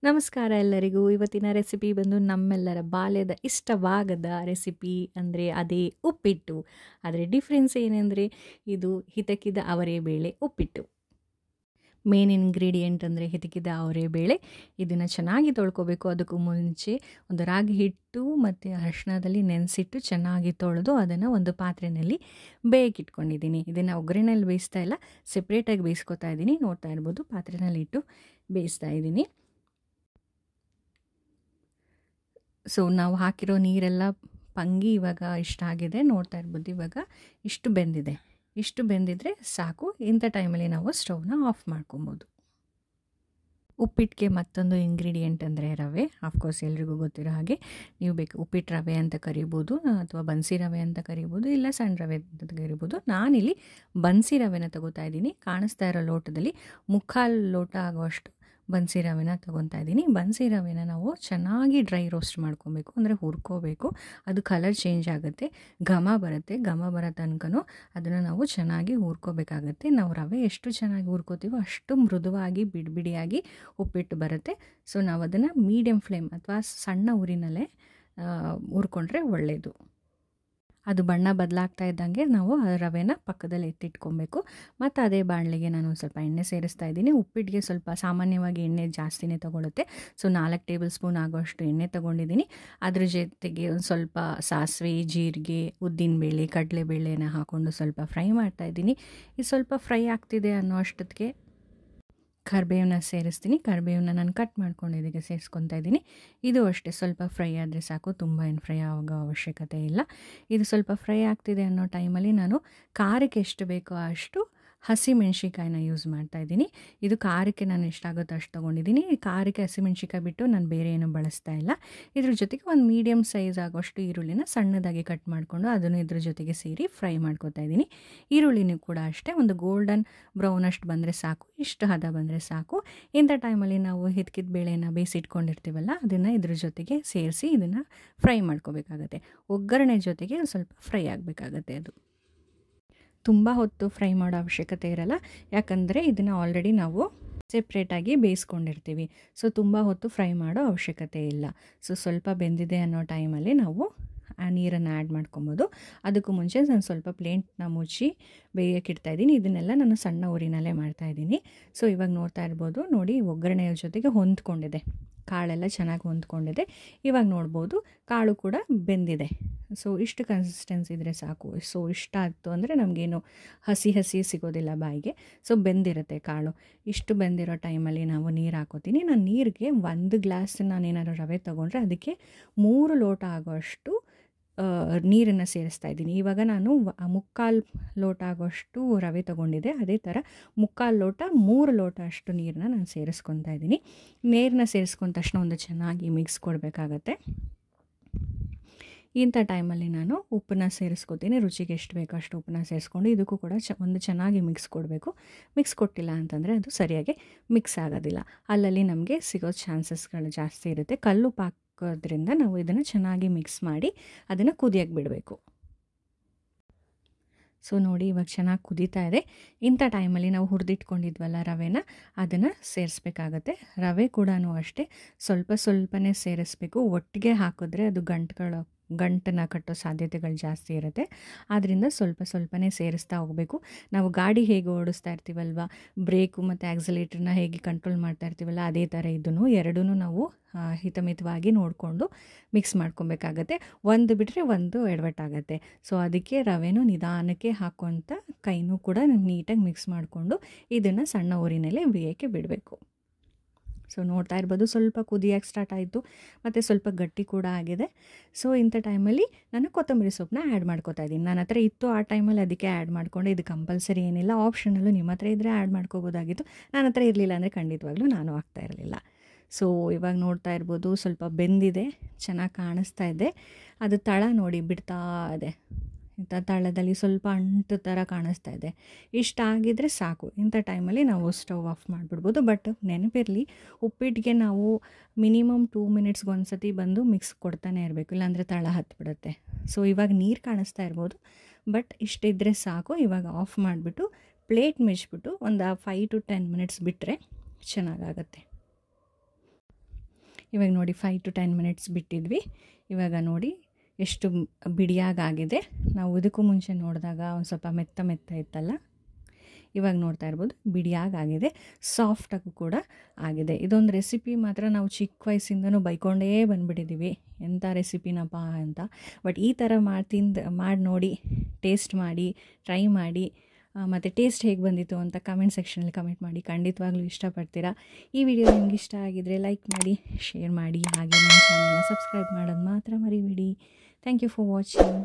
ನಮಸ್ಕಾರ ಎಲ್ಲರಿಗೂ. ಇವತ್ತಿನ ರೆಸಿಪಿ ಬಂದು ನಮ್ಮೆಲ್ಲರ ಬಾಲ್ಯದ ಇಷ್ಟವಾಗದ ರೆಸಿಪಿ ಅಂದರೆ ಅದೇ ಉಪ್ಪಿಟ್ಟು. ಆದರೆ ಡಿಫ್ರೆನ್ಸ್ ಏನೆಂದರೆ ಇದು ಹಿತಕಿದ ಅವರೇ ಬೇಳೆ ಉಪ್ಪಿಟ್ಟು. ಮೇನ್ ಇಂಗ್ರೀಡಿಯೆಂಟ್ ಅಂದರೆ ಹಿತಕಿದ ಅವರೇ ಬೇಳೆ. ಇದನ್ನು ಚೆನ್ನಾಗಿ ತೊಳ್ಕೊಬೇಕು. ಅದಕ್ಕೂ ಮುಂಚೆ ಒಂದು ರಾಗಿ ಹಿಟ್ಟು ಮತ್ತು ಅರಿಶಿಣದಲ್ಲಿ ನೆನೆಸಿಟ್ಟು ಚೆನ್ನಾಗಿ ತೊಳೆದು ಅದನ್ನು ಒಂದು ಪಾತ್ರೆಯಲ್ಲಿ ಬೇಯಿಸಿಟ್ಕೊಂಡಿದ್ದೀನಿ. ಇದನ್ನು ಒಗ್ಗರಣೆಯಲ್ಲಿ ಬೇಯಿಸ್ತಾ ಇಲ್ಲ, ಸೆಪ್ರೇಟಾಗಿ ಬೇಯಿಸ್ಕೊತಾ ಇದ್ದೀನಿ. ನೋಡ್ತಾ ಇರ್ಬೋದು, ಪಾತ್ರೆಯಲ್ಲಿ ಇಟ್ಟು ಬೇಯಿಸ್ತಾ ಇದ್ದೀನಿ. ಸೊ ನಾವು ಹಾಕಿರೋ ನೀರೆಲ್ಲ ಪಂಗಿ ಇವಾಗ ಇಷ್ಟಾಗಿದೆ, ನೋಡ್ತಾ ಇರ್ಬೋದು. ಇವಾಗ ಇಷ್ಟು ಬೆಂದಿದೆ. ಇಷ್ಟು ಬೆಂದಿದ್ರೆ ಸಾಕು. ಇಂಥ ಟೈಮಲ್ಲಿ ನಾವು ಸ್ಟವ್ನ ಆಫ್ ಮಾಡ್ಕೊಬೋದು. ಉಪ್ಪಿಟ್ಟಿಗೆ ಮತ್ತೊಂದು ಇಂಗ್ರೀಡಿಯೆಂಟ್ ಅಂದರೆ ರವೆ. ಆಫ್ಕೋರ್ಸ್ ಎಲ್ರಿಗೂ ಗೊತ್ತಿರೋ ಹಾಗೆ ನೀವು ಬೇಕು ಉಪ್ಪಿಟ್ಟು ರವೆ ಅಂತ ಕರಿಬೋದು, ಅಥವಾ ಬನ್ಸಿ ರವೆ ಅಂತ ಕರಿಬೋದು, ಇಲ್ಲ ಸಣ್ಣ ರವೆ ಅಂತ ಕರಿಬೋದು. ನಾನಿಲ್ಲಿ ಬನ್ಸಿ ರವೆನ ತಗೋತಾ ಇದ್ದೀನಿ. ಕಾಣಿಸ್ತಾ ಇರೋ ಲೋಟದಲ್ಲಿ ಮುಕ್ಕಾಲು ಲೋಟ ಆಗುವಷ್ಟು ಬನ್ಸಿ ರವೆನ ತೊಗೊತಾ ಇದ್ದೀನಿ. ಬನ್ಸಿ ರವೆನ ನಾವು ಚೆನ್ನಾಗಿ ಡ್ರೈ ರೋಸ್ಟ್ ಮಾಡ್ಕೊಬೇಕು, ಅಂದರೆ ಹುರ್ಕೋಬೇಕು. ಅದು ಕಲರ್ ಚೇಂಜ್ ಆಗುತ್ತೆ, ಘಮ ಬರುತ್ತೆ. ಘಮ ಬರೋ ತನಕನೂ ಅದನ್ನು ನಾವು ಚೆನ್ನಾಗಿ ಹುರ್ಕೋಬೇಕಾಗತ್ತೆ. ನಾವು ರವೆ ಎಷ್ಟು ಚೆನ್ನಾಗಿ ಹುರ್ಕೋತೀವೋ ಅಷ್ಟು ಮೃದುವಾಗಿ ಬಿಡಿಯಾಗಿ ಉಪ್ಪಿಟ್ಟು ಬರುತ್ತೆ. ಸೊ ನಾವು ಅದನ್ನು ಮೀಡಿಯಮ್ ಫ್ಲೇಮ್ ಅಥವಾ ಸಣ್ಣ ಉರಿನಲ್ಲೇ ಹುರ್ಕೊಂಡ್ರೆ ಒಳ್ಳೆಯದು. ಅದು ಬಣ್ಣ ಬದಲಾಗ್ತಾ ಇದ್ದಂಗೆ ನಾವು ಆ ರವೆನ ಪಕ್ಕದಲ್ಲಿ ಎತ್ತಿಟ್ಕೊಬೇಕು. ಮತ್ತು ಅದೇ ಬಾಣಲೆಗೆ ನಾನು ಸ್ವಲ್ಪ ಎಣ್ಣೆ ಸೇರಿಸ್ತಾ ಇದ್ದೀನಿ. ಉಪ್ಪಿಟ್ಟಿಗೆ ಸ್ವಲ್ಪ ಸಾಮಾನ್ಯವಾಗಿ ಎಣ್ಣೆ ಜಾಸ್ತಿನೇ ತೊಗೊಳುತ್ತೆ. ಸೊ 4 ಟೇಬಲ್ ಸ್ಪೂನ್ ಆಗೋಷ್ಟು ಎಣ್ಣೆ ತೊಗೊಂಡಿದ್ದೀನಿ. ಅದ್ರ ಜೊತೆಗೆ ಒಂದು ಸ್ವಲ್ಪ ಸಾಸಿವೆ, ಜೀರಿಗೆ, ಉದ್ದಿನಬೇಳೆ, ಕಡಲೆಬೇಳೆನ ಹಾಕ್ಕೊಂಡು ಸ್ವಲ್ಪ ಫ್ರೈ ಮಾಡ್ತಾಯಿದ್ದೀನಿ. ಇದು ಸ್ವಲ್ಪ ಫ್ರೈ ಆಗ್ತಿದೆ ಅನ್ನೋ ಅಷ್ಟೊತ್ತಿಗೆ ಕರಿಬೇವನ್ನ ಸೇರಿಸ್ತೀನಿ. ಕರಿಬೇವನ್ನ ನಾನು ಕಟ್ ಮಾಡ್ಕೊಂಡಿದ್ದಕ್ಕೆ ಸೇರಿಸ್ಕೊತಾ ಇದ್ದೀನಿ. ಇದು ಅಷ್ಟೇ ಸ್ವಲ್ಪ ಫ್ರೈ ಆದರೆ ಸಾಕು, ತುಂಬ ಏನು ಫ್ರೈ ಆಗೋ ಅವಶ್ಯಕತೆ ಇಲ್ಲ. ಇದು ಸ್ವಲ್ಪ ಫ್ರೈ ಆಗ್ತಿದೆ ಅನ್ನೋ ಟೈಮಲ್ಲಿ ನಾನು ಖಾರಕ್ಕೆ ಎಷ್ಟು ಬೇಕೋ ಅಷ್ಟು ಹಸಿಮೆಣ್ಸಿಕಾಯಿನ ಯೂಸ್ ಮಾಡ್ತಾಯಿದ್ದೀನಿ. ಇದು ಖಾರಕ್ಕೆ ನಾನು ಎಷ್ಟಾಗುತ್ತೋ ಅಷ್ಟು ತೊಗೊಂಡಿದ್ದೀನಿ. ಖಾರಕ್ಕೆ ಹಸಿಮೆಣ್ಸಿಕಾಯಿ ಬಿಟ್ಟು ನಾನು ಬೇರೆ ಏನೂ ಬಳಸ್ತಾ ಇಲ್ಲ. ಇದ್ರ ಜೊತೆಗೆ ಒಂದು ಮೀಡಿಯಮ್ ಸೈಜ್ ಆಗೋಷ್ಟು ಈರುಳ್ಳಿನ ಸಣ್ಣದಾಗಿ ಕಟ್ ಮಾಡಿಕೊಂಡು ಅದನ್ನು ಇದ್ರ ಜೊತೆಗೆ ಸೇರಿ ಫ್ರೈ ಮಾಡ್ಕೊತಾ ಇದ್ದೀನಿ. ಈರುಳ್ಳಿನೂ ಕೂಡ ಅಷ್ಟೇ ಒಂದು ಗೋಲ್ಡನ್ ಬ್ರೌನ್ ಅಷ್ಟು ಬಂದರೆ ಸಾಕು, ಇಷ್ಟು ಹದ ಬಂದರೆ ಸಾಕು. ಇಂಥ ಟೈಮಲ್ಲಿ ನಾವು ಹಿತಕಿದ ಬೇಳೆನ ಬೇಯಿಸಿಟ್ಕೊಂಡಿರ್ತೀವಲ್ಲ, ಅದನ್ನು ಇದ್ರ ಜೊತೆಗೆ ಸೇರಿಸಿ ಇದನ್ನು ಫ್ರೈ ಮಾಡ್ಕೋಬೇಕಾಗತ್ತೆ. ಒಗ್ಗರಣೆ ಜೊತೆಗೆ ಸ್ವಲ್ಪ ಫ್ರೈ ಆಗಬೇಕಾಗತ್ತೆ. ಅದು ತುಂಬ ಹೊತ್ತು ಫ್ರೈ ಮಾಡೋ ಅವಶ್ಯಕತೆ ಇರಲ್ಲ, ಯಾಕಂದರೆ ಇದನ್ನು ಆಲ್ರೆಡಿ ನಾವು ಸೆಪ್ರೇಟಾಗಿ ಬೇಯಿಸ್ಕೊಂಡಿರ್ತೀವಿ. ಸೊ ತುಂಬ ಹೊತ್ತು ಫ್ರೈ ಮಾಡೋ ಅವಶ್ಯಕತೆ ಇಲ್ಲ. ಸೊ ಸ್ವಲ್ಪ ಬೆಂದಿದೆ ಅನ್ನೋ ಟೈಮಲ್ಲಿ ನಾವು ಆ ನೀರನ್ನು ಆ್ಯಡ್ ಮಾಡ್ಕೊಬೋದು. ಅದಕ್ಕೂ ಮುಂಚೆ ನಾನು ಸ್ವಲ್ಪ ಪ್ಲೇಟ್ನ ಮುಚ್ಚಿ ಬೇಯಕ್ಕಿಡ್ತಾಯಿದ್ದೀನಿ. ಇದನ್ನೆಲ್ಲ ನಾನು ಸಣ್ಣ ಉರಿನಲ್ಲೇ ಮಾಡ್ತಾಯಿದ್ದೀನಿ. ಸೊ ಇವಾಗ ನೋಡ್ತಾ ಇರ್ಬೋದು, ನೋಡಿ ಒಗ್ಗರಣೆಯ ಜೊತೆಗೆ ಹೊಂದ್ಕೊಂಡಿದೆ, ಕಾಳೆಲ್ಲ ಚೆನ್ನಾಗಿ ಹೊಂದ್ಕೊಂಡಿದೆ. ಇವಾಗ ನೋಡ್ಬೋದು ಕಾಳು ಕೂಡ ಬೆಂದಿದೆ. ಸೊ ಇಷ್ಟು ಕನ್ಸಿಸ್ಟೆನ್ಸಿ ಇದ್ದರೆ ಸಾಕು. ಸೊ ಇಷ್ಟ ಆಯಿತು ಅಂದರೆ ನಮಗೇನು ಹಸಿ ಸಿಗೋದಿಲ್ಲ ಬಾಯಿಗೆ. ಸೊ ಬೆಂದಿರುತ್ತೆ ಕಾಳು. ಇಷ್ಟು ಬೆಂದಿರೋ ಟೈಮಲ್ಲಿ ನಾವು ನೀರು ಹಾಕೋತೀನಿ. ನಾನು ನೀರಿಗೆ 1 ಗ್ಲಾಸ್ ನಾನೇನಾದ್ರು ರವೆ ತೊಗೊಂಡ್ರೆ ಅದಕ್ಕೆ 3 ಲೋಟ ಆಗೋಷ್ಟು ನೀರನ್ನು ಸೇರಿಸ್ತಾ ಇದ್ದೀನಿ. ಇವಾಗ ನಾನು 3/4 ಲೋಟ ಆಗೋಷ್ಟು ರವೆ ತೊಗೊಂಡಿದ್ದೆ, ಅದೇ ಥರ 3/4 ಲೋಟ 3 ಲೋಟ ಅಷ್ಟು ನೀರನ್ನ ನಾನು ಸೇರಿಸ್ಕೊತಾ ಇದ್ದೀನಿ. ನೀರನ್ನ ಸೇರಿಸ್ಕೊಂಡ ತಕ್ಷಣ ಒಂದು ಚೆನ್ನಾಗಿ ಮಿಕ್ಸ್ ಕೊಡಬೇಕಾಗತ್ತೆ. ಇಂಥ ಟೈಮಲ್ಲಿ ನಾನು ಉಪ್ಪನ್ನ ಸೇರಿಸ್ಕೊತೀನಿ. ರುಚಿಗೆ ಎಷ್ಟು ಬೇಕೋ ಅಷ್ಟು ಉಪ್ಪನ್ನ ಸೇರಿಸ್ಕೊಂಡು ಇದಕ್ಕೂ ಕೂಡ ಒಂದು ಚೆನ್ನಾಗಿ ಮಿಕ್ಸ್ ಕೊಡಬೇಕು. ಮಿಕ್ಸ್ ಕೊಟ್ಟಿಲ್ಲ ಅಂತಂದರೆ ಅದು ಸರಿಯಾಗಿ ಮಿಕ್ಸ್ ಆಗೋದಿಲ್ಲ. ಅಲ್ಲಲ್ಲಿ ನಮಗೆ ಸಿಗೋ ಚಾನ್ಸಸ್ಗಳು ಜಾಸ್ತಿ ಇರುತ್ತೆ. ಕಲ್ಲು ಹಾಕೋದ್ರಿಂದ ನಾವು ಇದನ್ನು ಚೆನ್ನಾಗಿ ಮಿಕ್ಸ್ ಮಾಡಿ ಅದನ್ನು ಕುದಿಯೋಕ್ಕೆ ಬಿಡಬೇಕು. ಸೊ ನೋಡಿ ಇವಾಗ ಚೆನ್ನಾಗಿ ಕುದೀತಾ ಇದೆ. ಇಂಥ ಟೈಮಲ್ಲಿ ನಾವು ಹುರಿದಿಟ್ಕೊಂಡಿದ್ವಲ್ಲ ರವೆನ, ಅದನ್ನು ಸೇರಿಸ್ಬೇಕಾಗತ್ತೆ. ರವೆ ಕೂಡ ಅಷ್ಟೇ ಸ್ವಲ್ಪನೇ ಸೇರಿಸ್ಬೇಕು. ಒಟ್ಟಿಗೆ ಹಾಕಿದ್ರೆ ಅದು ಗಂಟನ್ನು ಕಟ್ಟೋ ಸಾಧ್ಯತೆಗಳು ಜಾಸ್ತಿ ಇರುತ್ತೆ. ಆದ್ದರಿಂದ ಸ್ವಲ್ಪನೇ ಸೇರಿಸ್ತಾ ಹೋಗಬೇಕು. ನಾವು ಗಾಡಿ ಹೇಗೆ ಓಡಿಸ್ತಾ ಇರ್ತೀವಲ್ವ, ಬ್ರೇಕು ಮತ್ತು ಆಕ್ಸಿಲೇಟರ್ನ ಹೇಗೆ ಕಂಟ್ರೋಲ್ ಮಾಡ್ತಾ ಇರ್ತೀವಲ್ಲ, ಅದೇ ಥರ ಇದನ್ನು ಎರಡೂ ನಾವು ಹಿತಮಿತವಾಗಿ ನೋಡಿಕೊಂಡು ಮಿಕ್ಸ್ ಮಾಡ್ಕೊಬೇಕಾಗತ್ತೆ. ಒಂದು ಬಿಟ್ಟರೆ ಒಂದು ಎಡವಟ್ಟಾಗತ್ತೆ. ಸೊ ಅದಕ್ಕೆ ರವೆನೂ ನಿಧಾನಕ್ಕೆ ಹಾಕುವಂಥ ಕೈನೂ ಕೂಡ ನೀಟಾಗಿ ಮಿಕ್ಸ್ ಮಾಡಿಕೊಂಡು ಇದನ್ನು ಸಣ್ಣ ಊರಿನಲ್ಲೇ ಬೇಯಕ್ಕೆ ಬಿಡಬೇಕು. ಸೊ ನೋಡ್ತಾ ಇರ್ಬೋದು, ಸ್ವಲ್ಪ ಕುದಿಯೋಕ್ಕೆ ಸ್ಟಾರ್ಟ್ ಆಯಿತು ಮತ್ತು ಸ್ವಲ್ಪ ಗಟ್ಟಿ ಕೂಡ ಆಗಿದೆ. ಸೊ ಇಂಥ ಟೈಮಲ್ಲಿ ನಾನು ಕೊತ್ತಂಬರಿ ಸೊಪ್ಪನ್ನ ಆ್ಯಡ್ ಮಾಡ್ಕೊತಾ ಇದ್ದೀನಿ. ನನ್ನ ಹತ್ರ ಇತ್ತು ಆ ಟೈಮಲ್ಲಿ, ಅದಕ್ಕೆ ಆ್ಯಡ್ ಮಾಡಿಕೊಂಡು. ಇದು ಕಂಪಲ್ಸರಿ ಏನಿಲ್ಲ, ಆಪ್ಷನಲ್ಲು. ನಿಮ್ಮ ಹತ್ರ ಇದ್ದರೆ ಆ್ಯಡ್ ಮಾಡ್ಕೋಬೋದಾಗಿತ್ತು. ನನ್ನ ಹತ್ರ ಇರಲಿಲ್ಲ ಅಂದರೆ ಖಂಡಿತವಾಗ್ಲೂ ನಾನು ಹಾಕ್ತಾ ಇರಲಿಲ್ಲ. ಸೊ ಇವಾಗ ನೋಡ್ತಾ ಇರ್ಬೋದು, ಸ್ವಲ್ಪ ಬೆಂದಿದೆ, ಚೆನ್ನಾಗಿ ಕಾಣಿಸ್ತಾ ಇದೆ. ಅದು ತಳ ನೋಡಿ ಬಿಡ್ತಾ ಇದೆ. ತಳದಲ್ಲಿ ಸ್ವಲ್ಪ ಅಂಟು ಥರ ಕಾಣಿಸ್ತಾ ಇದೆ. ಇಷ್ಟಾಗಿದ್ದರೆ ಸಾಕು. ಇಂಥ ಟೈಮಲ್ಲಿ ನಾವು ಸ್ಟವ್ ಆಫ್ ಮಾಡಿಬಿಡ್ಬೋದು. ಬಟ್ ನೆನಪಿರಲಿ, ಉಪ್ಪಿಟ್ಟಿಗೆ ನಾವು ಮಿನಿಮಮ್ 2 ಮಿನಿಟ್ಸ್ಗೆ ಒಂದು ಸತಿ ಬಂದು ಮಿಕ್ಸ್ ಕೊಡ್ತಾನೆ ಇರಬೇಕು, ಇಲ್ಲಾಂದರೆ ತಳ ಹತ್ತಿಬಿಡುತ್ತೆ. ಸೊ ಇವಾಗ ನೀರು ಕಾಣಿಸ್ತಾ ಇರ್ಬೋದು, ಬಟ್ ಇಷ್ಟಿದ್ದರೆ ಸಾಕು. ಇವಾಗ ಆಫ್ ಮಾಡಿಬಿಟ್ಟು ಪ್ಲೇಟ್ ಮುಚ್ಚಿಬಿಟ್ಟು ಒಂದು 5 to 10 ಮಿನಿಟ್ಸ್ ಬಿಟ್ಟರೆ ಚೆನ್ನಾಗಾಗತ್ತೆ. ಇವಾಗ ನೋಡಿ 5 to 10 ಮಿನಿಟ್ಸ್ ಬಿಟ್ಟಿದ್ವಿ. ಇವಾಗ ನೋಡಿ ಎಷ್ಟು ಬಿಡಿಯಾಗಾಗಿದೆ. ನಾವು ಇದಕ್ಕೂ ಮುಂಚೆ ನೋಡಿದಾಗ ಒಂದು ಸ್ವಲ್ಪ ಮೆತ್ತ ಇತ್ತಲ್ಲ, ಇವಾಗ ನೋಡ್ತಾ ಇರ್ಬೋದು ಬಿಡಿಯಾಗಾಗಿದೆ, ಸಾಫ್ಟಾಗೂ ಕೂಡ ಆಗಿದೆ. ಇದೊಂದು ರೆಸಿಪಿ ಮಾತ್ರ ನಾವು ಚಿಕ್ಕ ವಯಸ್ಸಿಂದನೂ ಬೈಕೊಂಡೇ ಬಂದುಬಿಟ್ಟಿದ್ದೀವಿ, ಎಂಥ ರೆಸಿಪಿನಪ್ಪ ಅಂತ. ಬಟ್ ಈ ಥರ ಮಾಡಿ ನೋಡಿ, ಟೇಸ್ಟ್ ಮಾಡಿ, ಟ್ರೈ ಮಾಡಿ, ಮತ್ತು ಟೇಸ್ಟ್ ಹೇಗೆ ಬಂದಿತ್ತು ಅಂತ ಕಮೆಂಟ್ ಸೆಕ್ಷನಲ್ಲಿ ಕಮೆಂಟ್ ಮಾಡಿ. ಖಂಡಿತವಾಗ್ಲೂ ಇಷ್ಟಪಡ್ತೀರಾ. ಈ ವಿಡಿಯೋ ನಿಮ್ಗೆ ಇಷ್ಟ ಆಗಿದರೆ ಲೈಕ್ ಮಾಡಿ, ಶೇರ್ ಮಾಡಿ, ಹಾಗೆ ನನ್ನ ಚಾನಲ್ನ ಸಬ್ಸ್ಕ್ರೈಬ್ ಮಾಡೋದು ಮಾತ್ರ ಮರಿಬೇಡಿ. Thank you for watching.